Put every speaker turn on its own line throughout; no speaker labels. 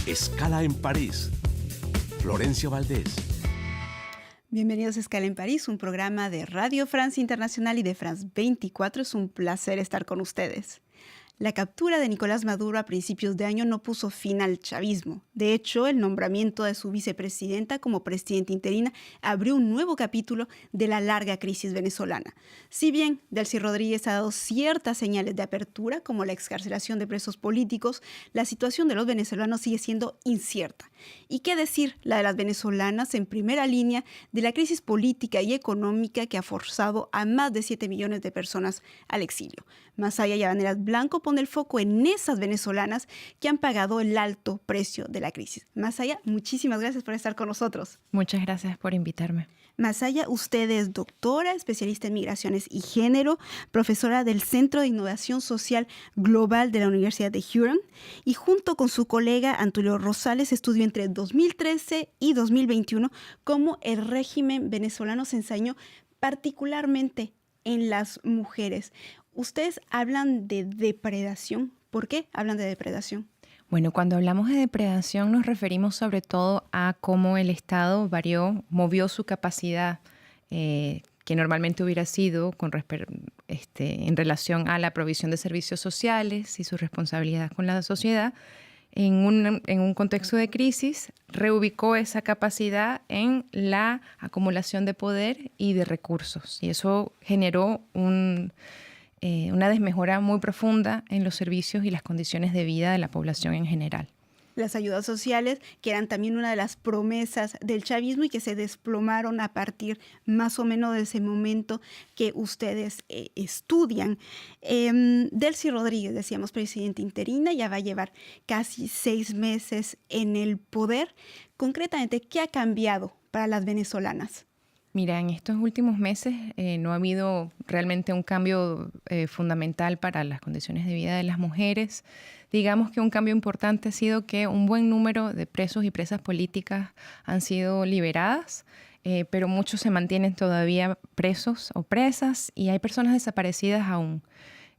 Escala en París. Florencia Valdés.
Bienvenidos a Escala en París, un programa de Radio France Internacional y de France 24. Es un placer estar con ustedes. La captura de Nicolás Maduro a principios de año no puso fin al chavismo. De hecho, el nombramiento de su vicepresidenta como presidenta interina abrió un nuevo capítulo de la larga crisis venezolana. Si bien Delcy Rodríguez ha dado ciertas señales de apertura, como la excarcelación de presos políticos, la situación de los venezolanos sigue siendo incierta. ¿Y qué decir la de las venezolanas en primera línea de la crisis política y económica que ha forzado a más de 7 millones de personas al exilio? Masaya Llavaneras Blanco pone el foco en esas venezolanas que han pagado el alto precio de la crisis. Masaya, muchísimas gracias por estar con nosotros.
Muchas gracias por invitarme.
Masaya, usted es doctora, especialista en migraciones y género, profesora del Centro de Innovación Social Global de la Universidad de Huron y junto con su colega Antulio Rosales estudió entre 2013 y 2021 cómo el régimen venezolano se ensañó particularmente en las mujeres. Ustedes hablan de depredación. ¿Por qué hablan de depredación?
Bueno, cuando hablamos de depredación nos referimos sobre todo a cómo el Estado movió su capacidad que normalmente hubiera sido en relación a la provisión de servicios sociales y su responsabilidad con la sociedad. En un contexto de crisis, reubicó esa capacidad en la acumulación de poder y de recursos. Y eso generó una desmejora muy profunda en los servicios y las condiciones de vida de la población en general.
Las ayudas sociales, que eran también una de las promesas del chavismo y que se desplomaron a partir más o menos de ese momento que ustedes estudian. Delcy Rodríguez, decíamos, presidenta interina, ya va a llevar casi 6 meses en el poder. Concretamente, ¿qué ha cambiado para las venezolanas?
Mira, en estos últimos meses no ha habido realmente un cambio fundamental para las condiciones de vida de las mujeres. Digamos que un cambio importante ha sido que un buen número de presos y presas políticas han sido liberadas, pero muchos se mantienen todavía presos o presas y hay personas desaparecidas aún.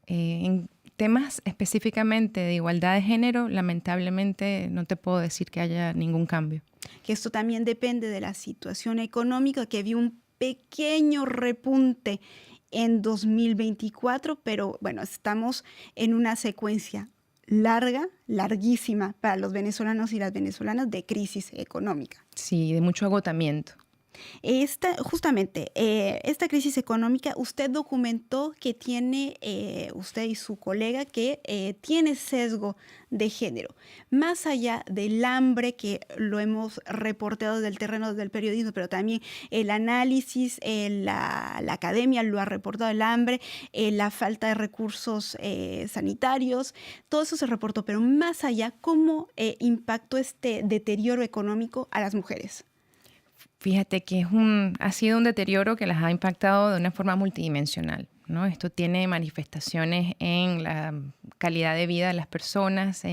En temas específicamente de igualdad de género, lamentablemente no te puedo decir que haya ningún cambio.
Que esto también depende de la situación económica, que vio un pequeño repunte en 2024, pero bueno, estamos en una secuencia larguísima para los venezolanos y las venezolanas de crisis económica.
Sí, de mucho agotamiento.
Esta crisis económica, usted documentó que tiene, usted y su colega, que tiene sesgo de género. Más allá del hambre, que lo hemos reportado desde el terreno del periodismo, pero también el análisis, la academia lo ha reportado, el hambre, la falta de recursos sanitarios, todo eso se reportó. Pero más allá, ¿cómo impactó este deterioro económico a las mujeres?
Fíjate que ha sido un deterioro que las ha impactado de una forma multidimensional, ¿no? Esto tiene manifestaciones en la calidad de vida de las personas.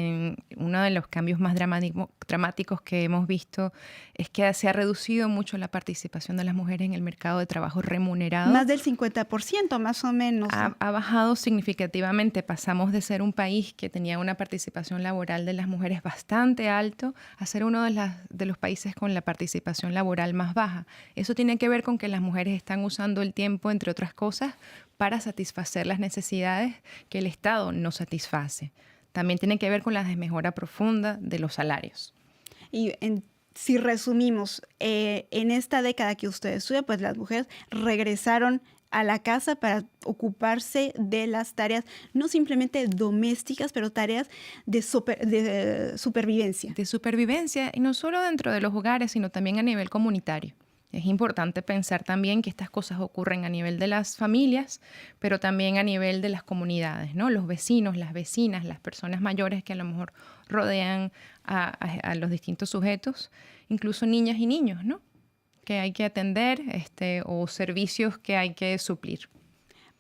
Uno de los cambios más dramáticos que hemos visto es que se ha reducido mucho la participación de las mujeres en el mercado de trabajo remunerado.
Más del 50%, más o menos.
Ha bajado significativamente. Pasamos de ser un país que tenía una participación laboral de las mujeres bastante alto a ser uno de los países con la participación laboral más baja. Eso tiene que ver con que las mujeres están usando el tiempo, entre otras cosas, para satisfacer las necesidades que el Estado no satisface. También tiene que ver con la desmejora profunda de los salarios.
Y si resumimos, en esta década que usted estudia, pues las mujeres regresaron a la casa para ocuparse de las tareas, no simplemente domésticas, pero tareas de supervivencia.
De supervivencia, y no solo dentro de los hogares, sino también a nivel comunitario. Es importante pensar también que estas cosas ocurren a nivel de las familias, pero también a nivel de las comunidades, ¿no? Los vecinos, las vecinas, las personas mayores que a lo mejor rodean a los distintos sujetos, incluso niñas y niños, ¿no? Que hay que atender o servicios que hay que suplir.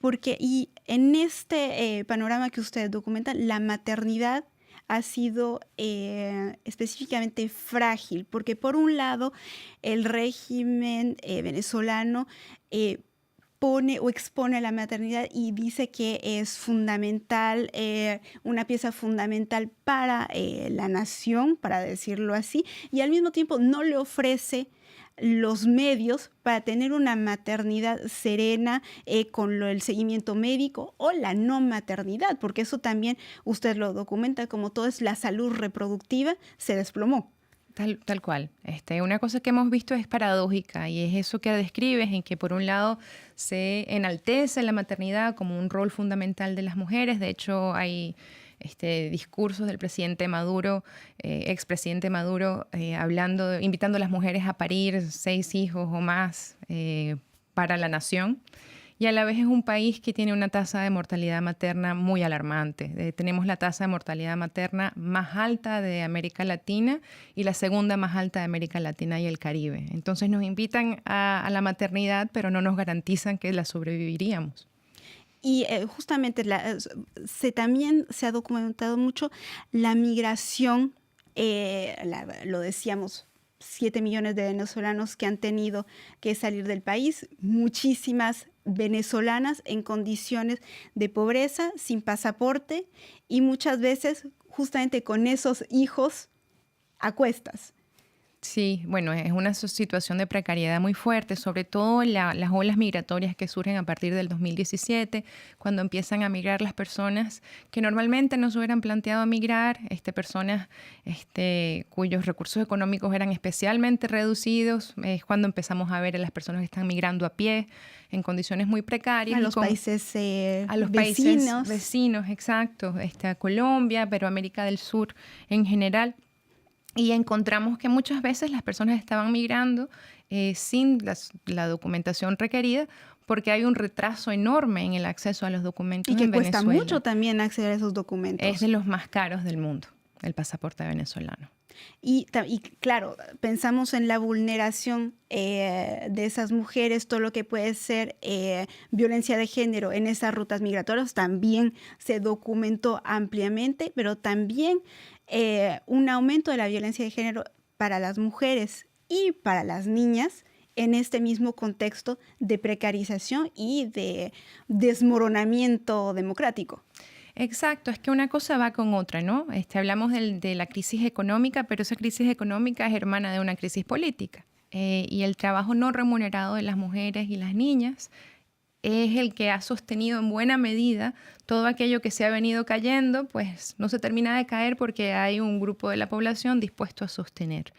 Porque y en este panorama que ustedes documentan, la maternidad ha sido específicamente frágil, porque por un lado el régimen venezolano pone o expone la maternidad y dice que es fundamental, una pieza fundamental para la nación, para decirlo así, y al mismo tiempo no le ofrece los medios para tener una maternidad serena con el seguimiento médico o la no maternidad, porque eso también usted lo documenta, como todo es la salud reproductiva, se desplomó.
Tal cual. Una cosa que hemos visto es paradójica y es eso que describes, en que por un lado se enaltece la maternidad como un rol fundamental de las mujeres. De hecho, hay discursos del presidente Maduro, expresidente Maduro, invitando a las mujeres a parir 6 hijos o más para la nación. Y a la vez es un país que tiene una tasa de mortalidad materna muy alarmante. Tenemos la tasa de mortalidad materna más alta de América Latina y la segunda más alta de América Latina y el Caribe. Entonces nos invitan a la maternidad, pero no nos garantizan que la sobreviviríamos.
Y justamente también se ha documentado mucho la migración, lo decíamos, 7 millones de venezolanos que han tenido que salir del país, muchísimas venezolanas en condiciones de pobreza, sin pasaporte y muchas veces justamente con esos hijos a cuestas.
Sí, bueno, es una situación de precariedad muy fuerte, sobre todo las olas migratorias que surgen a partir del 2017, cuando empiezan a migrar las personas que normalmente no se hubieran planteado migrar, personas cuyos recursos económicos eran especialmente reducidos. Es cuando empezamos a ver a las personas que están migrando a pie en condiciones muy precarias.
A los países
países vecinos, exacto, a Colombia, pero América del Sur en general. Y encontramos que muchas veces las personas estaban migrando sin la documentación requerida porque hay un retraso enorme en el acceso a los documentos en Venezuela.
Y que cuesta mucho también acceder a esos documentos.
Es de los más caros del mundo, el pasaporte venezolano.
Y claro, pensamos en la vulneración de esas mujeres, todo lo que puede ser violencia de género en esas rutas migratorias, también se documentó ampliamente, pero también un aumento de la violencia de género para las mujeres y para las niñas en este mismo contexto de precarización y de desmoronamiento democrático.
Exacto, es que una cosa va con otra, ¿no? Hablamos de la crisis económica, pero esa crisis económica es hermana de una crisis política. Y el trabajo no remunerado de las mujeres y las niñas es el que ha sostenido en buena medida todo aquello que se ha venido cayendo, pues no se termina de caer porque hay un grupo de la población dispuesto a sostener.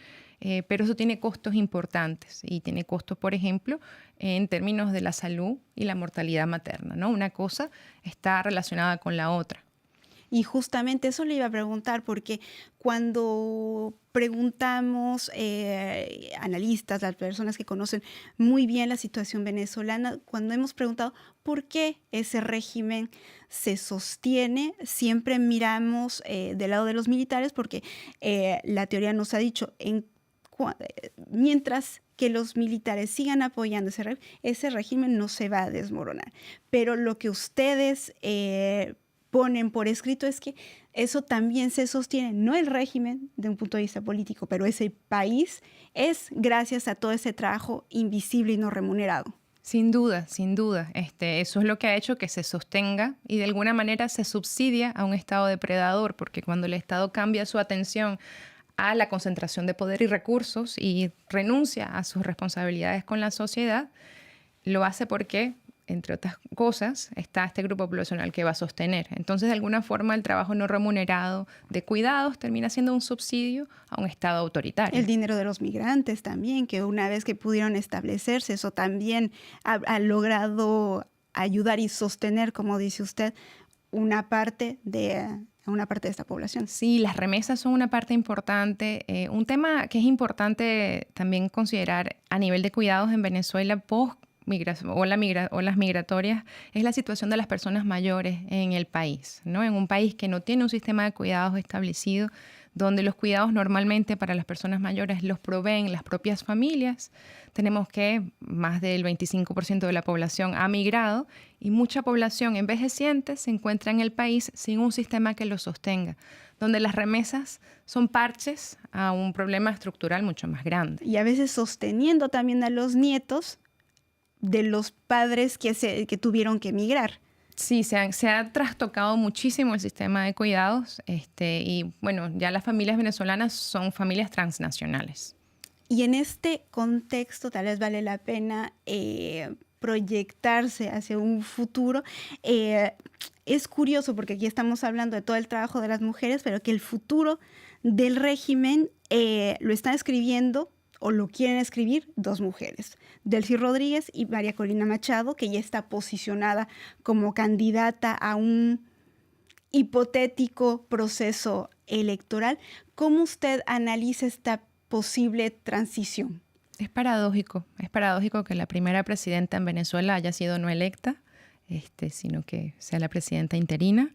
Pero eso tiene costos importantes y tiene costos, por ejemplo, en términos de la salud y la mortalidad materna, ¿no? Una cosa está relacionada con la otra.
Y justamente eso le iba a preguntar, porque cuando preguntamos analistas, las personas que conocen muy bien la situación venezolana, cuando hemos preguntado por qué ese régimen se sostiene, siempre miramos del lado de los militares, porque la teoría nos ha dicho, mientras que los militares sigan apoyando ese régimen no se va a desmoronar. Pero lo que ustedes ponen por escrito es que eso también se sostiene, no el régimen de un punto de vista político, pero ese país es gracias a todo ese trabajo invisible y no remunerado.
Sin duda, sin duda. Eso es lo que ha hecho que se sostenga y de alguna manera se subsidia a un Estado depredador, porque cuando el Estado cambia su atención a la concentración de poder y recursos y renuncia a sus responsabilidades con la sociedad, lo hace porque, entre otras cosas, está este grupo poblacional que va a sostener. Entonces, de alguna forma, el trabajo no remunerado de cuidados termina siendo un subsidio a un Estado autoritario.
El dinero de los migrantes también, que una vez que pudieron establecerse, eso también ha logrado ayudar y sostener, como dice usted, una parte de esta población.
Sí, las remesas son una parte importante. Un tema que es importante también considerar a nivel de cuidados en Venezuela olas migratorias es la situación de las personas mayores en el país, ¿no? En un país que no tiene un sistema de cuidados establecido, donde los cuidados normalmente para las personas mayores los proveen las propias familias. Tenemos que más del 25% de la población ha migrado y mucha población envejeciente se encuentra en el país sin un sistema que lo sostenga, donde las remesas son parches a un problema estructural mucho más grande.
Y a veces sosteniendo también a los nietos de los padres que tuvieron que emigrar.
Sí, se ha trastocado muchísimo el sistema de cuidados y bueno, ya las familias venezolanas son familias transnacionales.
Y en este contexto tal vez vale la pena proyectarse hacia un futuro. Es curioso porque aquí estamos hablando de todo el trabajo de las mujeres, pero que el futuro del régimen lo están escribiendo o lo quieren escribir dos mujeres, Delcy Rodríguez y María Corina Machado, que ya está posicionada como candidata a un hipotético proceso electoral. ¿Cómo usted analiza esta posible transición?
Es paradójico que la primera presidenta en Venezuela haya sido no electa, sino que sea la presidenta interina,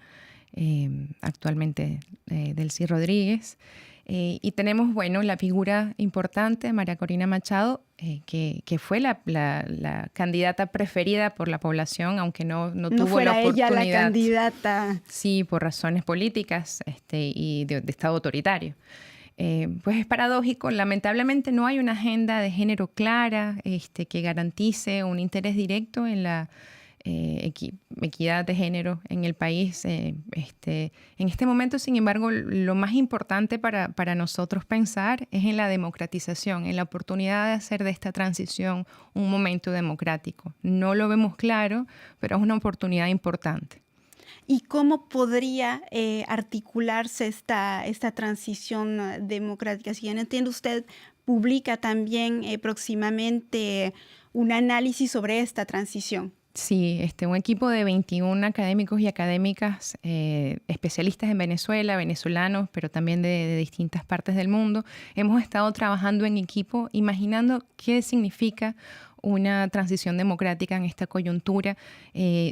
actualmente Delcy Rodríguez. Y tenemos, bueno, la figura importante, María Corina Machado, que fue la candidata preferida por la población, aunque no tuvo la oportunidad.
Ella la candidata.
Sí, por razones políticas y de Estado autoritario. Pues es paradójico. Lamentablemente no hay una agenda de género clara que garantice un interés directo en la equidad de género en el país. En este momento, sin embargo, lo más importante para nosotros pensar es en la democratización, en la oportunidad de hacer de esta transición un momento democrático. No lo vemos claro, pero es una oportunidad importante.
¿Y cómo podría articularse esta transición democrática? Si bien entiendo, usted publica también próximamente un análisis sobre esta transición.
Sí, un equipo de 21 académicos y académicas especialistas en Venezuela, venezolanos, pero también de distintas partes del mundo. Hemos estado trabajando en equipo, imaginando qué significa una transición democrática en esta coyuntura.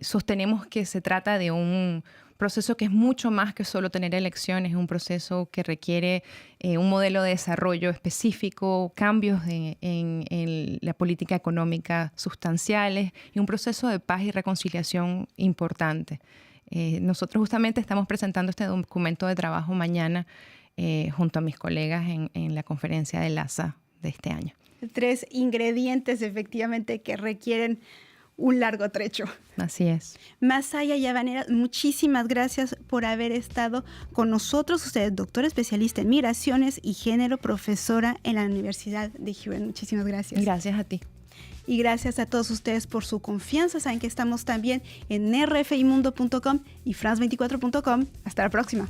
Sostenemos que se trata de un proceso que es mucho más que solo tener elecciones, es un proceso que requiere un modelo de desarrollo específico, cambios en la política económica sustanciales y un proceso de paz y reconciliación importante. Nosotros justamente estamos presentando este documento de trabajo mañana junto a mis colegas en la conferencia de LASA de este año.
3 ingredientes efectivamente que requieren un largo trecho.
Así es.
Masaya Llavanera, muchísimas gracias por haber estado con nosotros. Usted es doctora especialista en migraciones y género, profesora en la Universidad de Houston. Muchísimas gracias.
Gracias a ti.
Y gracias a todos ustedes por su confianza. Saben que estamos también en rfimundo.com y france24.com. Hasta la próxima.